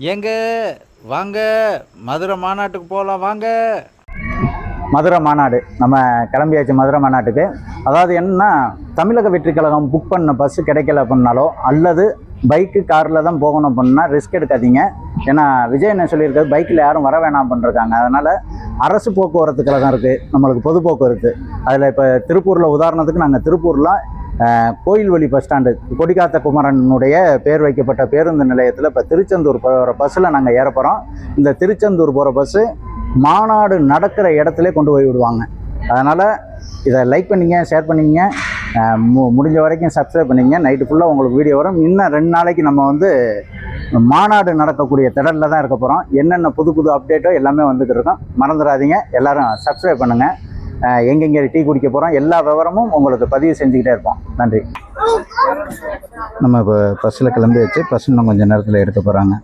ஏங்க வாங்க மதுரை மாநாட்டுக்கு போகலாம் வாங்க. மதுரை மாநாடு நம்ம கிளம்பியாச்சு. மதுரை மாநாட்டுக்கு அதாவது என்னன்னா, தமிழக வெற்றி கழகம் புக் பண்ண பஸ்ஸு கிடைக்கல அப்படின்னாலோ அல்லது பைக்கு காரில் தான் போகணும் அப்படின்னா ரிஸ்க் எடுக்காதீங்க. ஏன்னா விஜய் என்ன சொல்லியிருக்காரு, பைக்கில் யாரும் வர வேணாம் பண்ணிருக்காங்க. அதனால் அரசு போக்குவரத்து கழகம் இருக்குது, நம்மளுக்கு பொது போக்குவரத்து. அதில் இப்போ திருப்பூரில் உதாரணத்துக்கு நாங்கள் திருப்பூரில் கோயில்வழி பஸ் ஸ்டாண்டு கொடிக்காத்த குமரனுடைய பேர் வைக்கப்பட்ட பேருந்து நிலையத்தில் இப்போ திருச்செந்தூர் போகிற பஸ்ஸில் நாங்கள் ஏற போகிறோம். இந்த திருச்செந்தூர் போகிற பஸ்ஸு மாநாடு நடக்கிற இடத்துல கொண்டு போய் விடுவாங்க. அதனால் இதை லைக் பண்ணிங்க, ஷேர் பண்ணிங்க, முடிஞ்ச வரைக்கும் சப்ஸ்கிரைப் பண்ணிங்க. நைட்டு ஃபுல்லாக உங்களுக்கு வீடியோ வரும். இன்னும் 2 நாளைக்கு நம்ம மாநாடு நடக்கக்கூடிய திடலில் தான் இருக்க போகிறோம். என்னென்ன புது புது அப்டேட்டோ எல்லாமே வந்துட்டு இருக்கோம். மறந்துடாதீங்க, எல்லோரும் சப்ஸ்கிரைப் பண்ணுங்கள். எங்கெங்கே டீ குடிக்க போகிறோம் எல்லா விவரமும் உங்களுக்கு பதிவு செஞ்சுக்கிட்டே இருப்போம். நன்றி. நம்ம இப்போ பஸ்ஸில் கிளம்பி வச்சு பஸ் இன்னும் கொஞ்சம் நேரத்தில் எடுக்க போகிறாங்க.